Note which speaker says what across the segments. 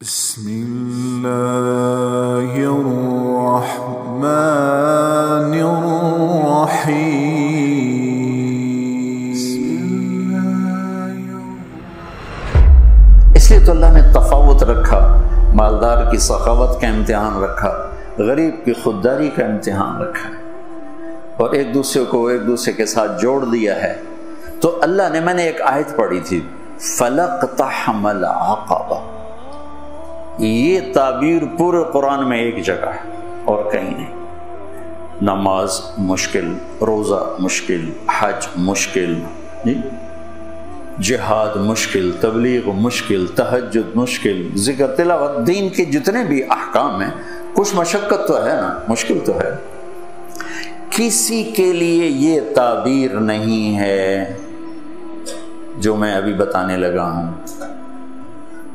Speaker 1: بسم اللہ الرحمن الرحیم۔
Speaker 2: اس لیے تو اللہ نے تفاوت رکھا، مالدار کی سخاوت کا امتحان رکھا، غریب کی خودداری کا امتحان رکھا، اور ایک دوسرے کو ایک دوسرے کے ساتھ جوڑ دیا ہے۔ تو اللہ نے، میں نے ایک آیت پڑھی تھی، فَلَقْتَحَمَ الْعَقَبَةَ، یہ تعبیر پورے قرآن میں ایک جگہ ہے اور کہیں نہیں۔ نماز مشکل، روزہ مشکل، حج مشکل، جہاد مشکل، تبلیغ مشکل، تہجد مشکل، ذکر تلاوت، دین کے جتنے بھی احکام ہیں، کچھ مشقت تو ہے نا، مشکل تو ہے۔ کسی کے لیے یہ تعبیر نہیں ہے جو میں ابھی بتانے لگا ہوں،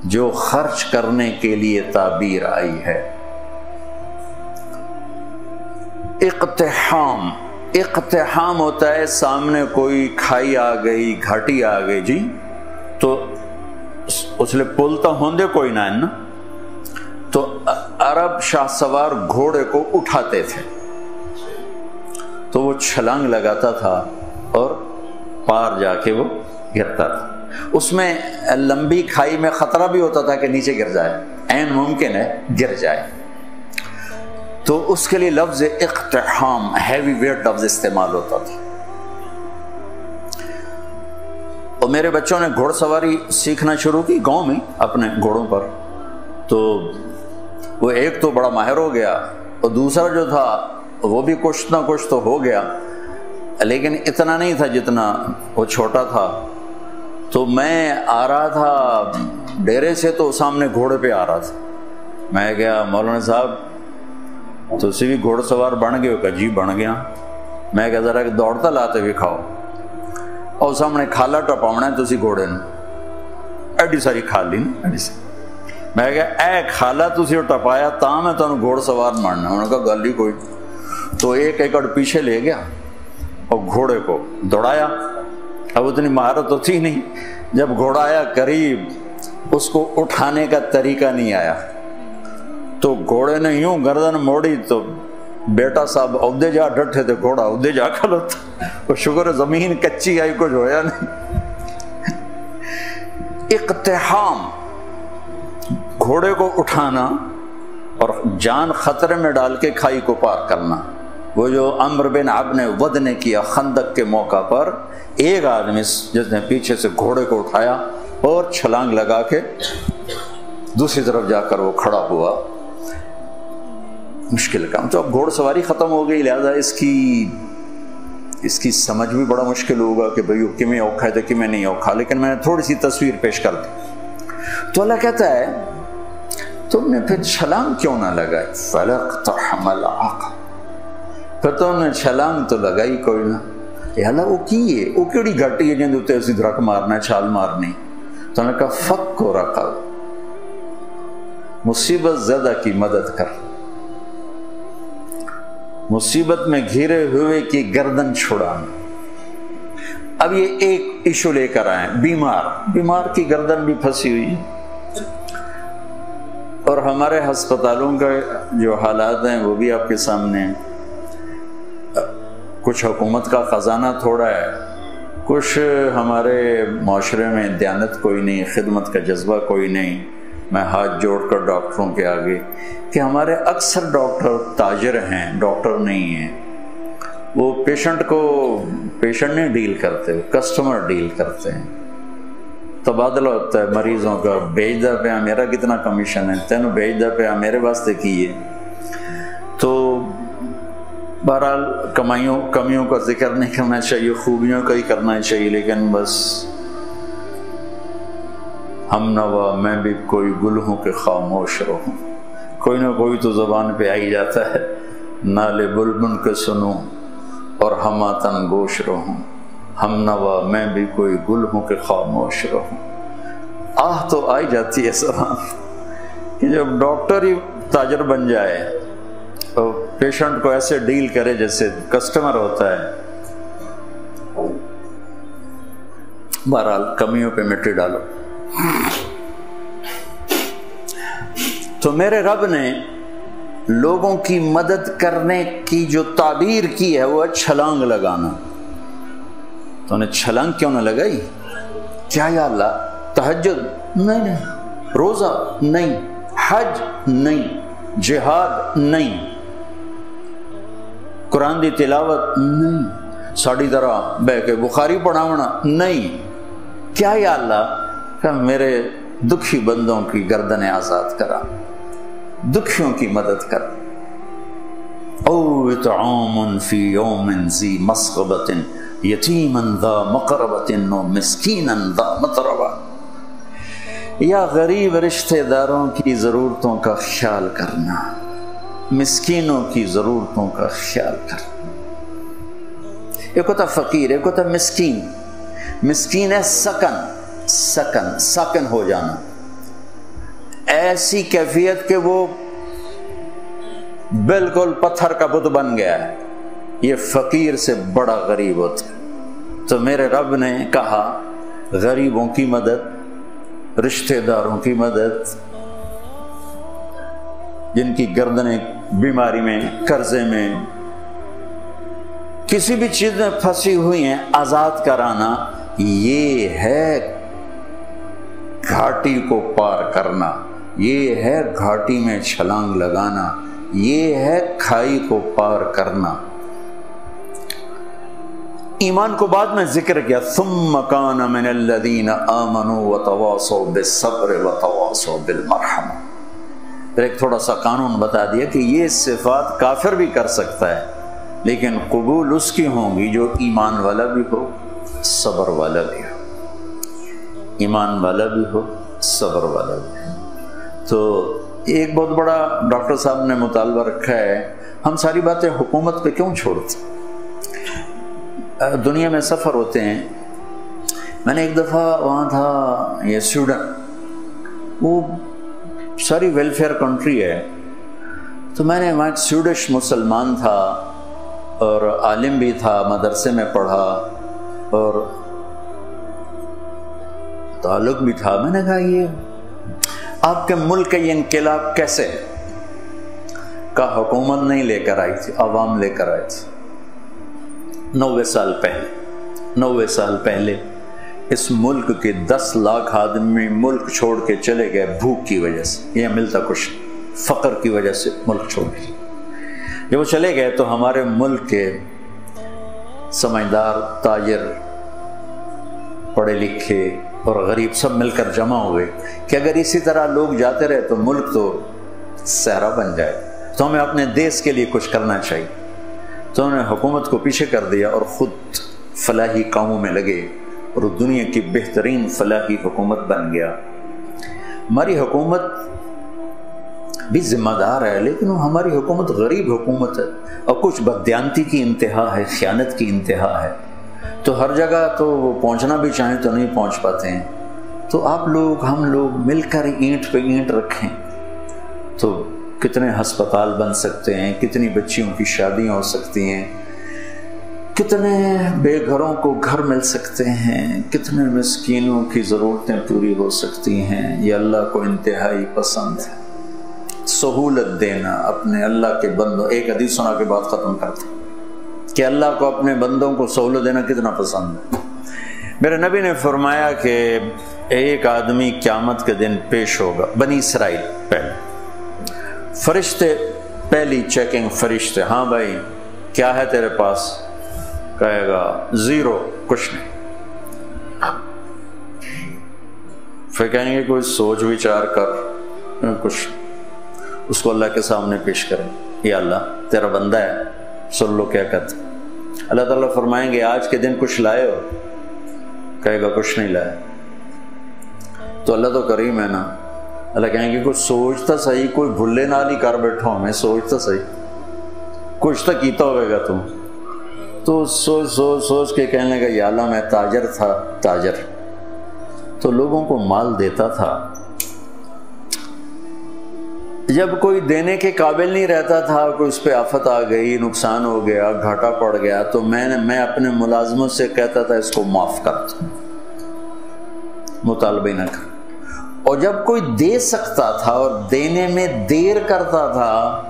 Speaker 2: جو خرچ کرنے کے لیے تعبیر آئی ہے۔ اقتحام ہوتا ہے سامنے کوئی کھائی آ گئی، گھاٹی آ گئی جی، تو اس لئے پل تو ہوندے کوئی نہ ہے نا، تو عرب شاہ سوار گھوڑے کو اٹھاتے تھے، تو وہ چھلانگ لگاتا تھا اور پار جا کے وہ گرتا تھا۔ اس میں لمبی کھائی میں خطرہ بھی ہوتا تھا کہ نیچے گر جائے، عین ممکن ہے گر جائے، تو اس کے لیے لفظ اقتحام، ہیوی ویٹ لفظ استعمال ہوتا تھا۔ اور میرے بچوں نے گھوڑ سواری سیکھنا شروع کی گاؤں میں اپنے گھوڑوں پر، تو وہ ایک تو بڑا ماہر ہو گیا، اور دوسرا جو تھا وہ بھی کچھ نہ کچھ تو ہو گیا، لیکن اتنا نہیں تھا جتنا وہ چھوٹا تھا۔ تو میں آ رہا تھا ڈیرے سے، تو سامنے گھوڑے پہ آ رہا تھا، میں گیا، مولانا صاحب تو اسی بھی گھوڑ سوار بن گئے ہو؟ کہ جی بن گیا۔ میں کہا ذرا کہ دوڑتا لاتے بھی کھاؤ، اور سامنے کھالا ٹپاؤنا ہے تو اسی گھوڑے نے ایڈی ساری کھا لی نا، ایڈی ساری۔ میں کہا اے کھالا تسی ٹپایا تاں میں تمہیں گھوڑ سوار ماننا۔ انہوں نے کہا گل ہی کوئی۔ تو ایک ایکڑ پیچھے لے گیا اور گھوڑے کو دوڑایا۔ اب اتنی مہارت تو تھی نہیں، جب گھوڑا آیا قریب، اس کو اٹھانے کا طریقہ نہیں آیا، تو گھوڑے نے یوں گردن موڑی تو بیٹا صاحب عہدے جا ڈٹھے تھے، گھوڑا عہدے جا کھلوتا، اور شکر زمین کچی آئی، کچھ ہویا نہیں۔ اقتحام، گھوڑے کو اٹھانا اور جان خطرے میں ڈال کے کھائی کو پار کرنا۔ وہ جو عمرو بن عبد ود نے کیا خندق کے موقع پر، ایک آدمی جس نے پیچھے سے گھوڑے کو اٹھایا اور چھلانگ لگا کے دوسری طرف جا کر وہ کھڑا ہوا۔ مشکل کام۔ تو اب گھوڑ سواری ختم ہو گئی، لہذا اس کی سمجھ بھی بڑا مشکل ہوگا کہ بھئی کمیں اوکھا ہے تو کمیں نہیں اوکھا، لیکن میں نے تھوڑی سی تصویر پیش کر دی۔ تو اللہ کہتا ہے تم نے پھر چھلانگ کیوں نہ لگائی؟ فَلَقْتَحَمَ الْعَقَبَةَ، پھر تم نے چھلانگ تو لگائی کوئی نہ۔ اللہ وہ کی ہے، وہ کیڑی گھٹی ہے جن دوتے اسی دھرک مارنا ہے، چھال مارنی۔ تو انہوں نے کہا فَكُّ رَقَبَةٍ، مصیبت زدہ کی مدد کر، مصیبت میں گھرے ہوئے کی گردن چھڑانا۔ اب یہ ایک ایشو لے کر آئیں، بیمار کی گردن بھی پھنسی ہوئی ہے، اور ہمارے ہسپتالوں کا جو حالات ہیں وہ بھی آپ کے سامنے ہیں۔ کچھ حکومت کا خزانہ تھوڑا ہے، کچھ ہمارے معاشرے میں دیانت کوئی نہیں، خدمت کا جذبہ کوئی نہیں۔ میں ہاتھ جوڑ کر ڈاکٹروں کے آگے کہ ہمارے اکثر ڈاکٹر تاجر ہیں، ڈاکٹر نہیں ہیں۔ وہ پیشنٹ نہیں ڈیل کرتے، کسٹمر ڈیل کرتے ہیں۔ تبادلہ ہوتا ہے مریضوں کا، بھیج دا پہ میرا کتنا کمیشن ہے، تینوں بھیج دا پہ میرے واسطے کیے۔ تو بہرحال کمیوں کا ذکر نہیں کرنا چاہیے، خوبیوں کا ہی کرنا چاہیے، لیکن بس ہم نوا میں بھی کوئی گل ہوں کہ خاموش رہوں، کوئی نہ کوئی تو زبان پہ آئی جاتا ہے۔ نالے بلبل کے سنوں اور ہماتن گوش رہوں، ہم نوا میں بھی کوئی گل ہوں کہ خاموش رہوں۔ آہ تو آئی جاتی ہے زبان کہ جب ڈاکٹر ہی تاجر بن جائے اور پیشنٹ کو ایسے ڈیل کرے جیسے کسٹمر ہوتا ہے۔ بہرحال کمیوں پہ مٹی ڈالو۔ تو میرے رب نے لوگوں کی مدد کرنے کی جو تعبیر کی ہے وہ ہے چھلانگ لگانا. تو انہیں چھلانگ کیوں نہ لگائی؟ کیا یا اللہ تہجد نہیں، روزہ نہیں، حج نہیں، جہاد نہیں، قرآن دی تلاوت نہیں، ساڑی طرح بہ کے بخاری پڑھاونا نہیں. کیا یا اللہ کہ میرے دکھی بندوں کی گردنیں آزاد کرا، دکھیوں کی مدد کر. او اطعام فی یوم ذی مسغبۃ یتیما ذا مقربۃ و مسکینا ذا متربہ. یا غریب رشتہ داروں کی ضرورتوں کا خیال کرنا، مسکینوں کی ضرورتوں کا خیال کرنا. ایک ہوتا فقیر، ایک ہوتا مسکین. مسکین ہے سکن ہو جانا، ایسی کیفیت کہ وہ بالکل پتھر کا بت بن گیا ہے. یہ فقیر سے بڑا غریب ہوتا ہے. تو میرے رب نے کہا غریبوں کی مدد، رشتہ داروں کی مدد، جن کی گردنیں بیماری میں، قرضے میں، کسی بھی چیز میں پھنسی ہوئی ہیں، آزاد کرانا. یہ ہے گھاٹی کو پار کرنا، یہ ہے گھاٹی میں چھلانگ لگانا، یہ ہے کھائی کو پار کرنا. ایمان کو بعد میں ذکر کیا، ثم کان من الذین آمنوا وتواصوا بالصبر وتواصوا بالمرحمہ. پھر ایک تھوڑا سا قانون بتا دیا کہ یہ صفات کافر بھی کر سکتا ہے، لیکن قبول اس کی ہوں گی جو ایمان والا بھی ہو، صبر والا بھی ہو. ایمان والا بھی ہو، صبر والا بھی ہو. تو ایک بہت بڑا ڈاکٹر صاحب نے مطالبہ رکھا ہے، ہم ساری باتیں حکومت پہ کیوں چھوڑتے؟ دنیا میں سفر ہوتے ہیں. میں نے ایک دفعہ وہاں تھا، یہ سویڈن، وہ ساری ویلفیئر کنٹری ہے. تو میں نے وہاں ایک سویڈش مسلمان تھا اور عالم بھی تھا، مدرسے میں پڑھا اور تعلق بھی تھا. میں نے کہا یہ آپ کے ملک کا یہ انقلاب کیسے ہے؟ کہا حکومت نہیں لے کر آئی تھی، عوام لے کر آئی تھی. 90 سال پہلے اس ملک کے 10 لاکھ آدمی ملک چھوڑ کے چلے گئے بھوک کی وجہ سے. یہ ملتا کچھ فقر کی وجہ سے ملک چھوڑ گئے. جب وہ چلے گئے تو ہمارے ملک کے سمجھدار، تاجر، پڑھے لکھے اور غریب سب مل کر جمع ہوئے کہ اگر اسی طرح لوگ جاتے رہے تو ملک تو صحرا بن جائے، تو ہمیں اپنے دیش کے لیے کچھ کرنا چاہیے. تو انہوں نے حکومت کو پیچھے کر دیا اور خود فلاحی کاموں میں لگے اور دنیا کی بہترین فلاحی حکومت بن گیا. ہماری حکومت بھی ذمہ دار ہے، لیکن وہ ہماری حکومت غریب حکومت ہے اور کچھ بددیانتی کی انتہا ہے، خیانت کی انتہا ہے. تو ہر جگہ تو وہ پہنچنا بھی چاہیں تو نہیں پہنچ پاتے ہیں. تو آپ لوگ، ہم لوگ مل کر اینٹ پہ اینٹ رکھیں تو کتنے ہسپتال بن سکتے ہیں، کتنی بچیوں کی شادیاں ہو سکتی ہیں، کتنے بے گھروں کو گھر مل سکتے ہیں، کتنے مسکینوں کی ضرورتیں پوری ہو سکتی ہیں. یہ اللہ کو انتہائی پسند ہے. سہولت دینا اپنے اللہ کے بندوں. ایک حدیث سنا کے بعد ختم کرتے کہ اللہ کو اپنے بندوں کو سہولت دینا کتنا پسند ہے. میرے نبی نے فرمایا کہ ایک آدمی قیامت کے دن پیش ہوگا. بنی اسرائیل پہلے فرشتے، پہلی چیکنگ فرشتے، ہاں بھائی کیا ہے تیرے پاس؟ کہے گا زیرو، کچھ نہیں. پھر کہیں گے کوئی سوچ وچار کر، کچھ. اس کو اللہ کے سامنے پیش کریں، یا اللہ تیرا بندہ ہے، سن لو کیا کہتے. اللہ تعالیٰ فرمائیں گے آج کے دن کچھ لائے ہو؟ کہے گا کچھ نہیں لائے. تو اللہ تو کریم ہے نا. اللہ کہیں گے کچھ سوچتا صحیح، کوئی بھلے نال ہی کر بیٹھا ہوں میں، سوچتا صحیح، کچھ تو کیتا ہوئے گا تم. تو سوچ سوچ سوچ کے کہنے لگا یا اللہ میں تاجر تھا، تاجر تو لوگوں کو مال دیتا تھا. جب کوئی دینے کے قابل نہیں رہتا تھا، کوئی اس پہ آفت آ گئی، نقصان ہو گیا، گھاٹا پڑ گیا، تو میں اپنے ملازموں سے کہتا تھا اس کو معاف کر دو، مطالبہ نہ کر. اور جب کوئی دے سکتا تھا اور دینے میں دیر کرتا تھا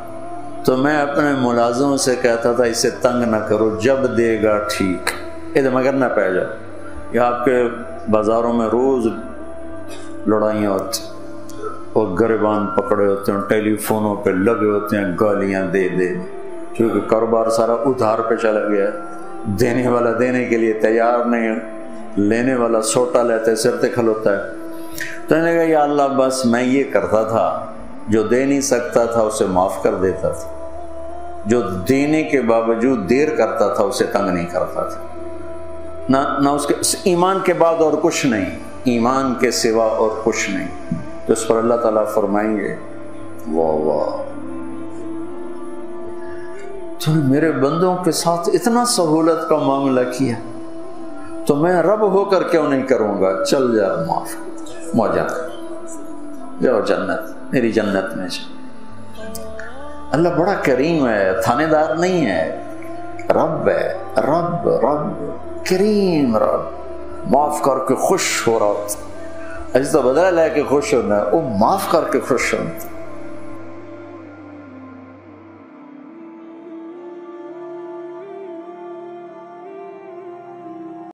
Speaker 2: تو میں اپنے ملازموں سے کہتا تھا اسے تنگ نہ کرو، جب دے گا ٹھیک، ادھر مگر نہ پہ جاؤ۔ یہ آپ کے بازاروں میں روز لڑائیاں ہوتی، اور گریبان پکڑے ہوتے ہیں، ٹیلی فونوں پہ لگے ہوتے ہیں گالیاں دے دے، کیونکہ کاروبار سارا ادھار پہ چلا گیا ہے، دینے والا دینے کے لیے تیار نہیں ہے، لینے والا سوٹا لیتا ہے، سر تے کھلوتا ہے۔ تو میں نے کہا یا اللہ بس میں یہ کرتا تھا، جو دے نہیں سکتا تھا اسے معاف کر دیتا تھا، جو دینے کے باوجود دیر کرتا تھا اسے تنگ نہیں کرتا تھا، نہ اس کے ایمان کے بعد اور کچھ نہیں، ایمان کے سوا اور کچھ نہیں۔ تو اس پر اللہ تعالیٰ فرمائیں گے واہ واہ، تو نے میرے بندوں کے ساتھ اتنا سہولت کا معاملہ کیا، تو میں رب ہو کر کیوں نہیں کروں گا؟ چل جا، معاف موجہ جاؤ جنت، میری جنت میں جا۔ اللہ بڑا کریم ہے، تھانے دار نہیں ہے، رب ہے، رب کریم، رب معاف کر کے خوش ہو رہا ہوتا، ایسا بدلہ لے کے خوش ہونا ہے، وہ معاف کر کے خوش ہوتا۔